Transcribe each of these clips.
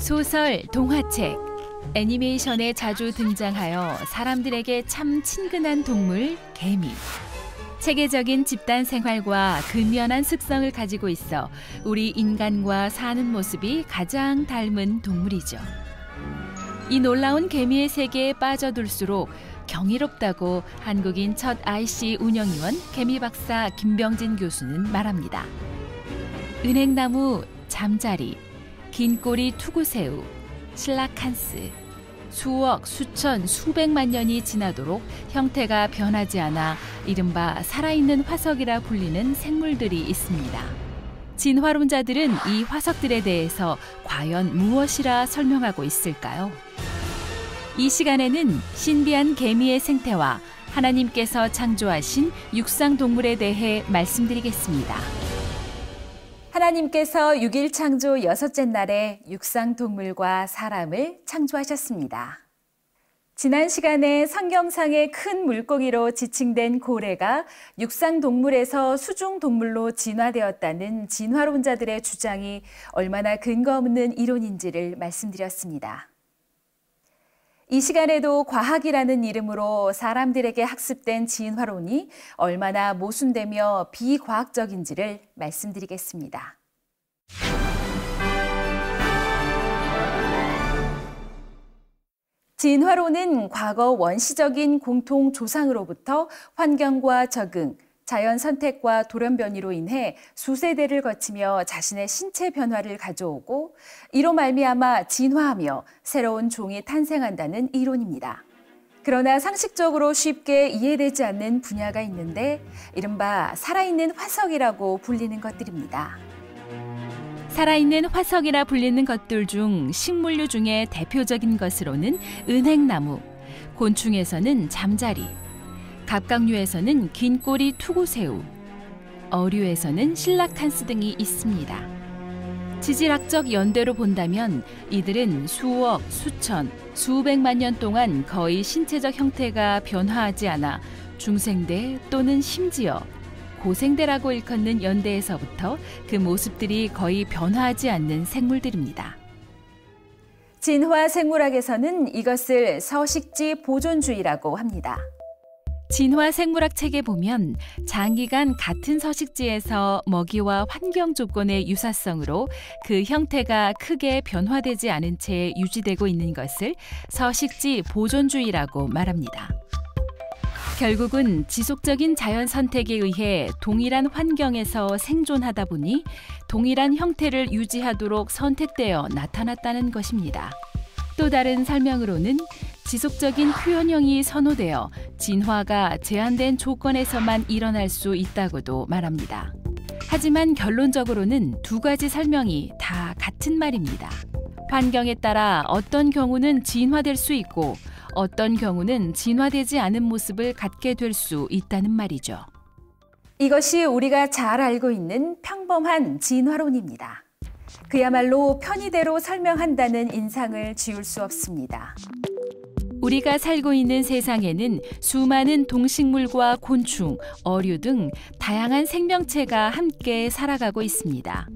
소설, 동화책, 애니메이션에 자주 등장하여 사람들에게 참 친근한 동물, 개미. 체계적인 집단 생활과 근면한 습성을 가지고 있어 우리 인간과 사는 모습이 가장 닮은 동물이죠. 이 놀라운 개미의 세계에 빠져들수록 경이롭다고 한국인 첫 IC 운영위원 개미박사 김병진 교수는 말합니다. 은행나무, 잠자리, 긴꼬리 투구새우, 실라칸스, 수억, 수천, 수백만 년이 지나도록 형태가 변하지 않아 이른바 살아있는 화석이라 불리는 생물들이 있습니다. 진화론자들은 이 화석들에 대해서 과연 무엇이라 설명하고 있을까요? 이 시간에는 신비한 개미의 생태와 하나님께서 창조하신 육상동물에 대해 말씀드리겠습니다. 하나님께서 6일 창조 6째 날에 육상동물과 사람을 창조하셨습니다. 지난 시간에 성경상의 큰 물고기로 지칭된 고래가 육상동물에서 수중동물로 진화되었다는 진화론자들의 주장이 얼마나 근거 없는 이론인지를 말씀드렸습니다. 이 시간에도 과학이라는 이름으로 사람들에게 학습된 진화론이 얼마나 모순되며 비과학적인지를 말씀드리겠습니다. 진화론은 과거 원시적인 공통 조상으로부터 환경과 적응, 자연 선택과 돌연변이로 인해 수세대를 거치며 자신의 신체 변화를 가져오고 이로 말미암아 진화하며 새로운 종이 탄생한다는 이론입니다. 그러나 상식적으로 쉽게 이해되지 않는 분야가 있는데 이른바 살아있는 화석이라고 불리는 것들입니다. 살아있는 화석이라 불리는 것들 중 식물류 중에 대표적인 것으로는 은행나무, 곤충에서는 잠자리, 갑각류에서는 긴꼬리 투구새우, 어류에서는 실라칸스 등이 있습니다. 지질학적 연대로 본다면 이들은 수억, 수천, 수백만 년 동안 거의 신체적 형태가 변화하지 않아 중생대 또는 심지어 고생대라고 일컫는 연대에서부터 그 모습들이 거의 변화하지 않는 생물들입니다. 진화 생물학에서는 이것을 서식지 보존주의라고 합니다. 진화 생물학 책에 보면 장기간 같은 서식지에서 먹이와 환경 조건의 유사성으로 그 형태가 크게 변화되지 않은 채 유지되고 있는 것을 서식지 보존주의라고 말합니다. 결국은 지속적인 자연 선택에 의해 동일한 환경에서 생존하다 보니 동일한 형태를 유지하도록 선택되어 나타났다는 것입니다. 또 다른 설명으로는 지속적인 표현형이 선호되어 진화가 제한된 조건에서만 일어날 수 있다고도 말합니다. 하지만 결론적으로는 두 가지 설명이 다 같은 말입니다. 환경에 따라 어떤 경우는 진화될 수 있고 어떤 경우는 진화되지 않은 모습을 갖게 될 수 있다는 말이죠. 이것이 우리가 잘 알고 있는 평범한 진화론입니다. 그야말로 편의대로 설명한다는 인상을 지울 수 없습니다. 우리가 살고 있는 세상에는 수많은 동식물과 곤충, 어류 등 다양한 생명체가 함께 살아가고 있습니다.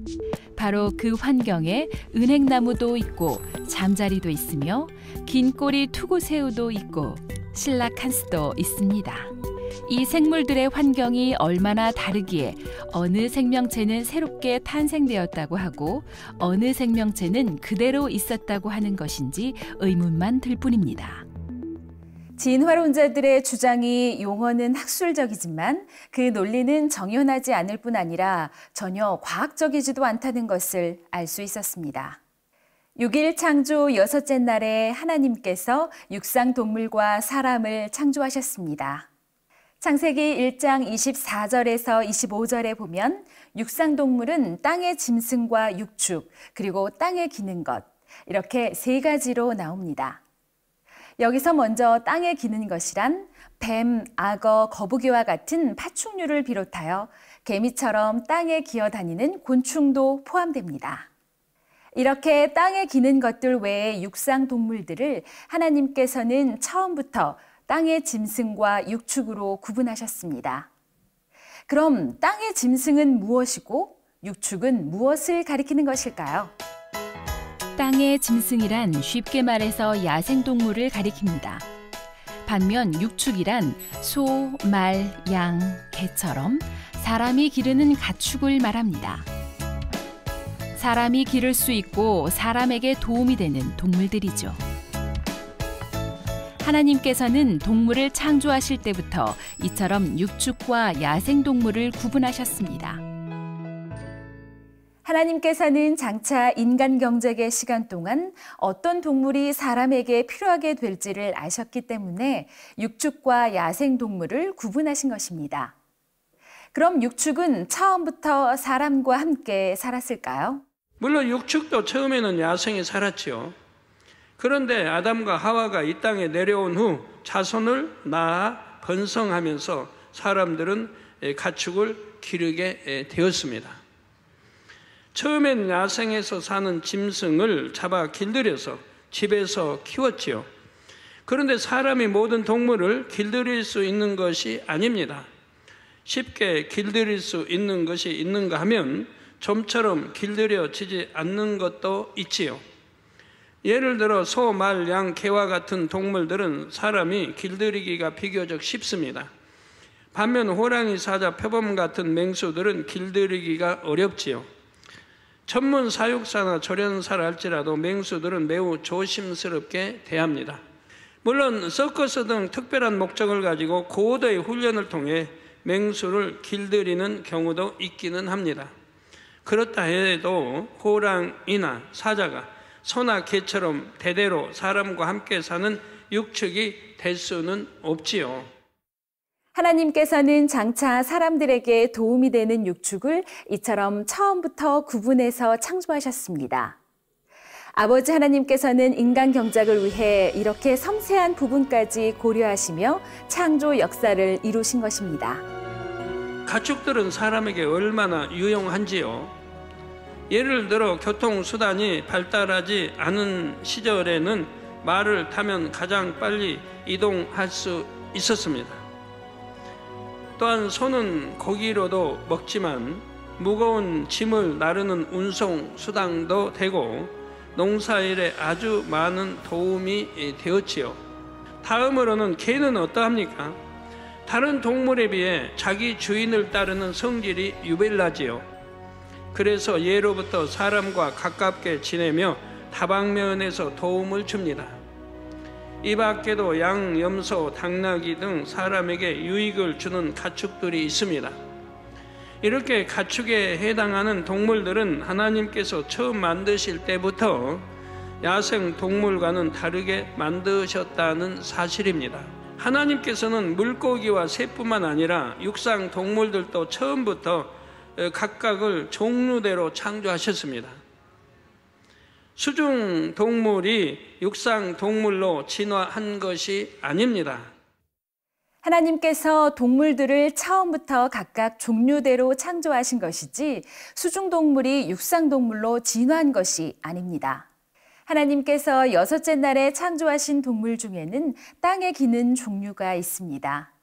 바로 그 환경에 은행나무도 있고 잠자리도 있으며 긴꼬리 투구새우도 있고 실라칸스도 있습니다. 이 생물들의 환경이 얼마나 다르기에 어느 생명체는 새롭게 탄생되었다고 하고 어느 생명체는 그대로 있었다고 하는 것인지 의문만 들 뿐입니다. 진화론자들의 주장이 용어는 학술적이지만 그 논리는 정연하지 않을 뿐 아니라 전혀 과학적이지도 않다는 것을 알 수 있었습니다. 6일 창조 6째 날에 하나님께서 육상동물과 사람을 창조하셨습니다. 창세기 1장 24절에서 25절에 보면 육상동물은 땅의 짐승과 육축, 그리고 땅에 기는 것, 이렇게 세 가지로 나옵니다. 여기서 먼저 땅에 기는 것이란 뱀, 악어, 거북이와 같은 파충류를 비롯하여 개미처럼 땅에 기어다니는 곤충도 포함됩니다. 이렇게 땅에 기는 것들 외에 육상동물들을 하나님께서는 처음부터 땅의 짐승과 육축으로 구분하셨습니다. 그럼 땅의 짐승은 무엇이고 육축은 무엇을 가리키는 것일까요? 땅의 짐승이란 쉽게 말해서 야생동물을 가리킵니다. 반면 육축이란 소, 말, 양, 개처럼 사람이 기르는 가축을 말합니다. 사람이 기를 수 있고 사람에게 도움이 되는 동물들이죠. 하나님께서는 동물을 창조하실 때부터 이처럼 육축과 야생동물을 구분하셨습니다. 하나님께서는 장차 인간 경작의 시간 동안 어떤 동물이 사람에게 필요하게 될지를 아셨기 때문에 육축과 야생동물을 구분하신 것입니다. 그럼 육축은 처음부터 사람과 함께 살았을까요? 물론 육축도 처음에는 야생에 살았지요. 그런데 아담과 하와가 이 땅에 내려온 후 자손을 낳아 번성하면서 사람들은 가축을 기르게 되었습니다. 처음엔 야생에서 사는 짐승을 잡아 길들여서 집에서 키웠지요. 그런데 사람이 모든 동물을 길들일 수 있는 것이 아닙니다. 쉽게 길들일 수 있는 것이 있는가 하면 좀처럼 길들여지지 않는 것도 있지요. 예를 들어 소, 말, 양, 개와 같은 동물들은 사람이 길들이기가 비교적 쉽습니다. 반면 호랑이, 사자, 표범 같은 맹수들은 길들이기가 어렵지요. 전문 사육사나 조련사를 할지라도 맹수들은 매우 조심스럽게 대합니다. 물론 서커스 등 특별한 목적을 가지고 고도의 훈련을 통해 맹수를 길들이는 경우도 있기는 합니다. 그렇다 해도 호랑이나 사자가 소나 개처럼 대대로 사람과 함께 사는 육축이 될 수는 없지요. 하나님께서는 장차 사람들에게 도움이 되는 육축을 이처럼 처음부터 구분해서 창조하셨습니다. 아버지 하나님께서는 인간 경작을 위해 이렇게 섬세한 부분까지 고려하시며 창조 역사를 이루신 것입니다. 가축들은 사람에게 얼마나 유용한지요. 예를 들어 교통수단이 발달하지 않은 시절에는 말을 타면 가장 빨리 이동할 수 있었습니다. 또한 소는 고기로도 먹지만 무거운 짐을 나르는 운송 수단도 되고 농사일에 아주 많은 도움이 되었지요. 다음으로는 개는 어떠합니까? 다른 동물에 비해 자기 주인을 따르는 성질이 유별나지요. 그래서 예로부터 사람과 가깝게 지내며 다방면에서 도움을 줍니다. 이 밖에도 양, 염소, 당나귀 등 사람에게 유익을 주는 가축들이 있습니다. 이렇게 가축에 해당하는 동물들은 하나님께서 처음 만드실 때부터 야생 동물과는 다르게 만드셨다는 사실입니다. 하나님께서는 물고기와 새뿐만 아니라 육상 동물들도 처음부터 각각을 종류대로 창조하셨습니다. 수중 동물이 육상 동물로 진화한 것이 아닙니다. 하나님께서 동물들을 처음부터 각각 종류대로 창조하신 것이지 수중 동물이 육상 동물로 진화한 것이 아닙니다. 하나님께서 여섯째 날에 창조하신 동물 중에는 땅에 기는 종류가 있습니다.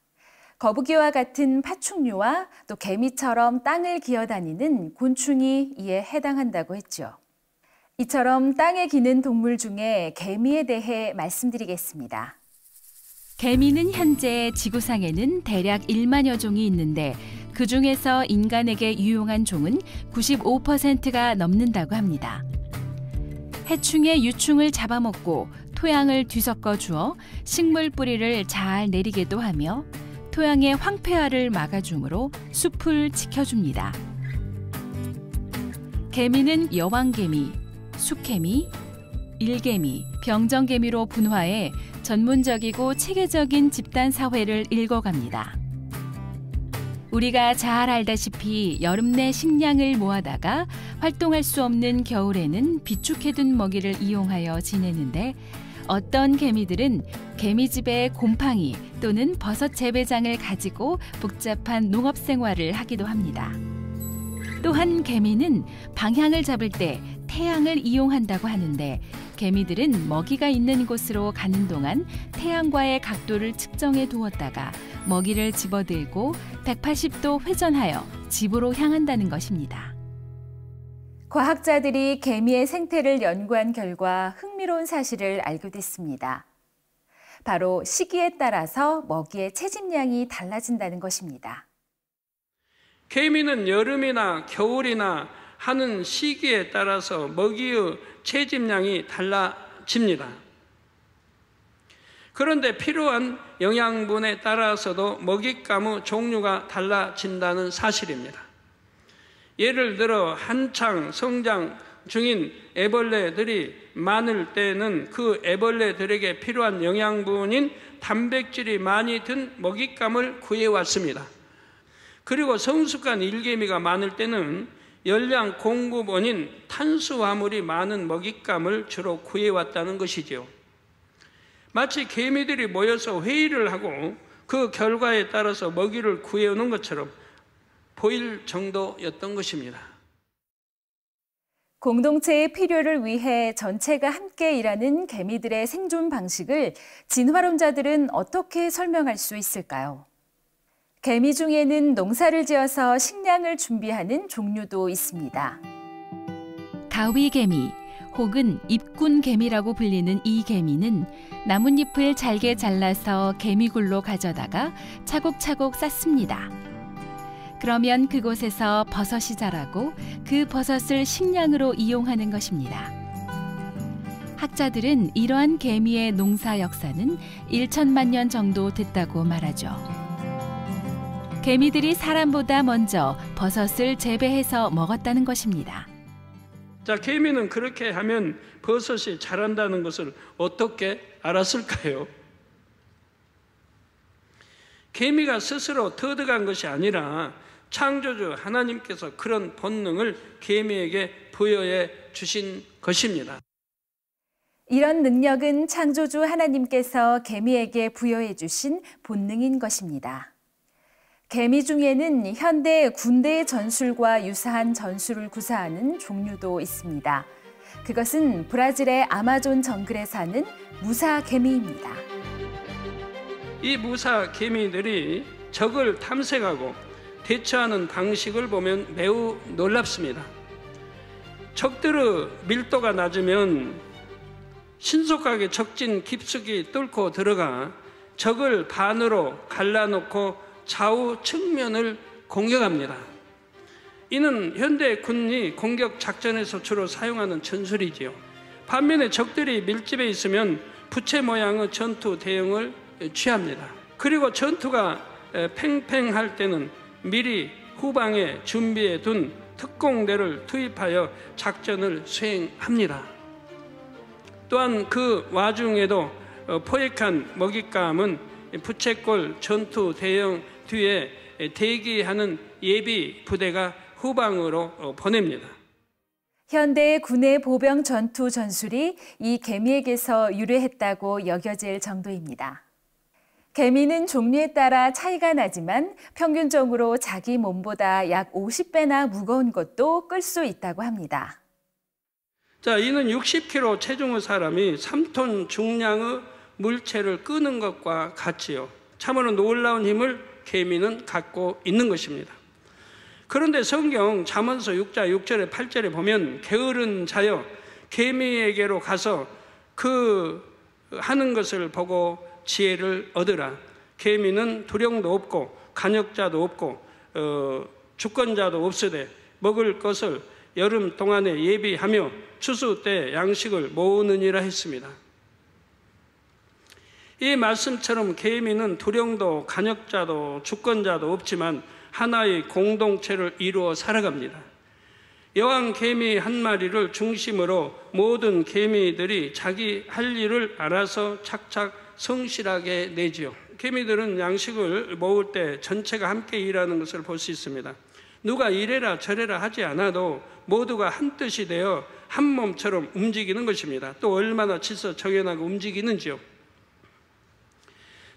거북이와 같은 파충류와 또 개미처럼 땅을 기어다니는 곤충이 이에 해당한다고 했죠. 이처럼 땅에 기는 동물 중에 개미에 대해 말씀드리겠습니다. 개미는 현재 지구상에는 대략 1만여 종이 있는데 그중에서 인간에게 유용한 종은 95%가 넘는다고 합니다. 해충의 유충을 잡아먹고 토양을 뒤섞어 주어 식물 뿌리를 잘 내리게도 하며 토양의 황폐화를 막아주므로 숲을 지켜줍니다. 개미는 여왕개미, 숙개미, 일개미, 병정개미로 분화해 전문적이고 체계적인 집단 사회를 읽어갑니다. 우리가 잘 알다시피 여름 내 식량을 모아다가 활동할 수 없는 겨울에는 비축해둔 먹이를 이용하여 지내는데 어떤 개미들은 개미집에 곰팡이 또는 버섯 재배장을 가지고 복잡한 농업 생활을 하기도 합니다. 또한 개미는 방향을 잡을 때 태양을 이용한다고 하는데 개미들은 먹이가 있는 곳으로 가는 동안 태양과의 각도를 측정해 두었다가 먹이를 집어들고 180도 회전하여 집으로 향한다는 것입니다. 과학자들이 개미의 생태를 연구한 결과 흥미로운 사실을 알게 됐습니다. 바로 시기에 따라서 먹이의 채집량이 달라진다는 것입니다. 개미는 여름이나 겨울이나 하는 시기에 따라서 먹이의 채집량이 달라집니다. 그런데 필요한 영양분에 따라서도 먹잇감의 종류가 달라진다는 사실입니다. 예를 들어 한창 성장 중인 애벌레들이 많을 때는 그 애벌레들에게 필요한 영양분인 단백질이 많이 든 먹잇감을 구해왔습니다. 그리고 성숙한 일개미가 많을 때는 열량 공급원인 탄수화물이 많은 먹잇감을 주로 구해왔다는 것이지요. 마치 개미들이 모여서 회의를 하고 그 결과에 따라서 먹이를 구해오는 것처럼 보일 정도였던 것입니다. 공동체의 필요를 위해 전체가 함께 일하는 개미들의 생존 방식을 진화론자들은 어떻게 설명할 수 있을까요? 개미 중에는 농사를 지어서 식량을 준비하는 종류도 있습니다. 가위개미 혹은 잎군개미라고 불리는 이 개미는 나뭇잎을 잘게 잘라서 개미굴로 가져다가 차곡차곡 쌓습니다. 그러면 그곳에서 버섯이 자라고 그 버섯을 식량으로 이용하는 것입니다. 학자들은 이러한 개미의 농사 역사는 1천만 년 정도 됐다고 말하죠. 개미들이 사람보다 먼저 버섯을 재배해서 먹었다는 것입니다. 자, 개미는 그렇게 하면 버섯이 자란다는 것을 어떻게 알았을까요? 개미가 스스로 터득한 것이 아니라 창조주 하나님께서 그런 본능을 개미에게 부여해 주신 것입니다. 이런 능력은 창조주 하나님께서 개미에게 부여해 주신 본능인 것입니다. 개미 중에는 현대 군대의 전술과 유사한 전술을 구사하는 종류도 있습니다. 그것은 브라질의 아마존 정글에 사는 무사 개미입니다. 이 무사 개미들이 적을 탐색하고 대처하는 방식을 보면 매우 놀랍습니다. 적들의 밀도가 낮으면 신속하게 적진 깊숙이 뚫고 들어가 적을 반으로 갈라놓고 좌우 측면을 공격합니다. 이는 현대 군이 공격 작전에서 주로 사용하는 전술이지요. 반면에 적들이 밀집해 있으면 부채 모양의 전투 대응을 취합니다. 그리고 전투가 팽팽할 때는 미리 후방에 준비해 둔 특공대를 투입하여 작전을 수행합니다. 또한 그 와중에도 포획한 먹잇감은 부채꼴 전투 대응 뒤에 대기하는 예비 부대가 후방으로 보냅니다. 현대의 군의 보병 전투 전술이 이 개미에게서 유래했다고 여겨질 정도입니다. 개미는 종류에 따라 차이가 나지만 평균적으로 자기 몸보다 약 50배나 무거운 것도 끌 수 있다고 합니다. 자, 이는 60kg 체중의 사람이 3톤 중량의 물체를 끄는 것과 같지요. 참으로 놀라운 힘을 개미는 갖고 있는 것입니다. 그런데 성경 잠언서 6장 6절에 8절에 보면 게으른 자여 개미에게로 가서 그 하는 것을 보고 지혜를 얻으라. 개미는 두령도 없고 간역자도 없고 주권자도 없으되 먹을 것을 여름 동안에 예비하며 추수 때 양식을 모으느니라 했습니다. 이 말씀처럼 개미는 두령도 간역자도 주권자도 없지만 하나의 공동체를 이루어 살아갑니다. 여왕 개미 한 마리를 중심으로 모든 개미들이 자기 할 일을 알아서 착착 성실하게 내지요. 개미들은 양식을 모을 때 전체가 함께 일하는 것을 볼 수 있습니다. 누가 이래라 저래라 하지 않아도 모두가 한 뜻이 되어 한 몸처럼 움직이는 것입니다. 또 얼마나 질서 정연하고 움직이는지요.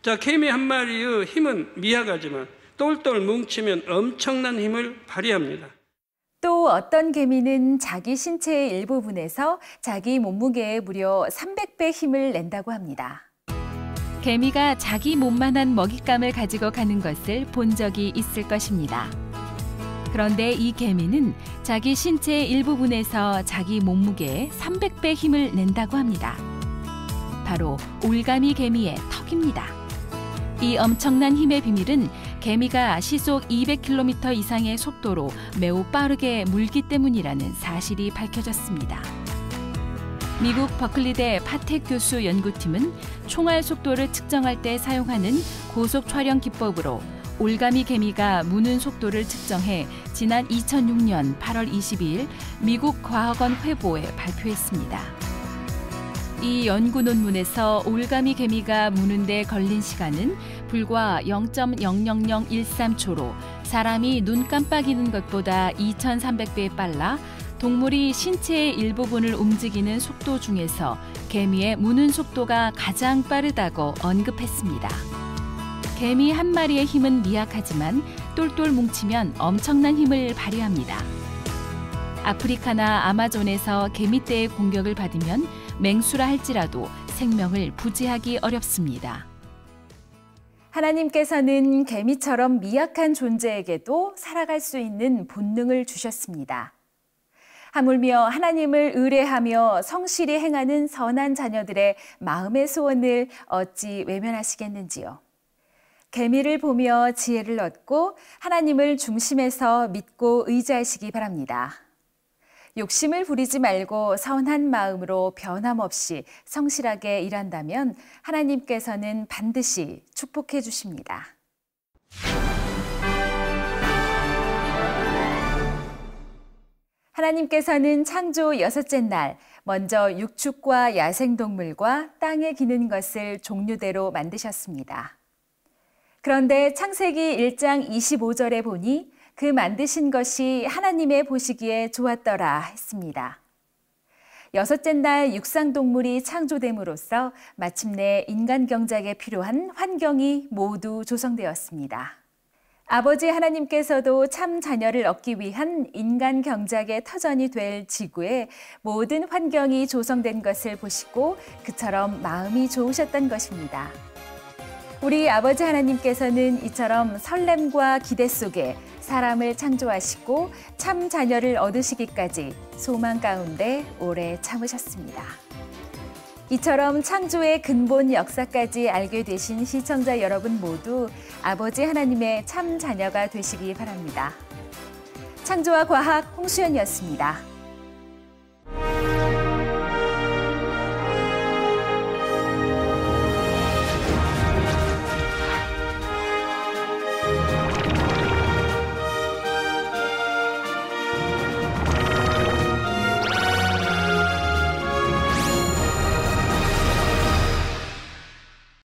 자, 개미 한 마리의 힘은 미약하지만 똘똘 뭉치면 엄청난 힘을 발휘합니다. 또 어떤 개미는 자기 신체의 일부분에서 자기 몸무게의 무려 300배 힘을 낸다고 합니다. 개미가 자기 몸만한 먹잇감을 가지고 가는 것을 본 적이 있을 것입니다. 그런데 이 개미는 자기 신체의 일부분에서 자기 몸무게의 300배 힘을 낸다고 합니다. 바로 올가미 개미의 턱입니다. 이 엄청난 힘의 비밀은 개미가 시속 200km 이상의 속도로 매우 빠르게 물기 때문이라는 사실이 밝혀졌습니다. 미국 버클리대 파텍 교수 연구팀은 총알 속도를 측정할 때 사용하는 고속 촬영 기법으로 올가미 개미가 무는 속도를 측정해 지난 2006년 8월 22일 미국 과학원 회보에 발표했습니다. 이 연구 논문에서 올가미 개미가 무는 데 걸린 시간은 불과 0.00013초로 사람이 눈 깜빡이는 것보다 2,300배 빨라 동물이 신체의 일부분을 움직이는 속도 중에서 개미의 무는 속도가 가장 빠르다고 언급했습니다. 개미 한 마리의 힘은 미약하지만 똘똘 뭉치면 엄청난 힘을 발휘합니다. 아프리카나 아마존에서 개미떼의 공격을 받으면 맹수라 할지라도 생명을 부지하기 어렵습니다. 하나님께서는 개미처럼 미약한 존재에게도 살아갈 수 있는 본능을 주셨습니다. 하물며 하나님을 의뢰하며 성실히 행하는 선한 자녀들의 마음의 소원을 어찌 외면하시겠는지요. 개미를 보며 지혜를 얻고 하나님을 중심에서 믿고 의지하시기 바랍니다. 욕심을 부리지 말고 선한 마음으로 변함없이 성실하게 일한다면 하나님께서는 반드시 축복해 주십니다. 하나님께서는 창조 여섯째 날 먼저 육축과 야생동물과 땅에 기는 것을 종류대로 만드셨습니다. 그런데 창세기 1장 25절에 보니 그 만드신 것이 하나님의 보시기에 좋았더라 했습니다. 여섯째 날 육상동물이 창조됨으로써 마침내 인간 경작에 필요한 환경이 모두 조성되었습니다. 아버지 하나님께서도 참 자녀를 얻기 위한 인간 경작의 터전이 될 지구에 모든 환경이 조성된 것을 보시고 그처럼 마음이 좋으셨던 것입니다. 우리 아버지 하나님께서는 이처럼 설렘과 기대 속에 사람을 창조하시고 참 자녀를 얻으시기까지 소망 가운데 오래 참으셨습니다. 이처럼 창조의 근본 역사까지 알게 되신 시청자 여러분 모두 아버지 하나님의 참 자녀가 되시기 바랍니다. 창조와 과학 홍수연이었습니다.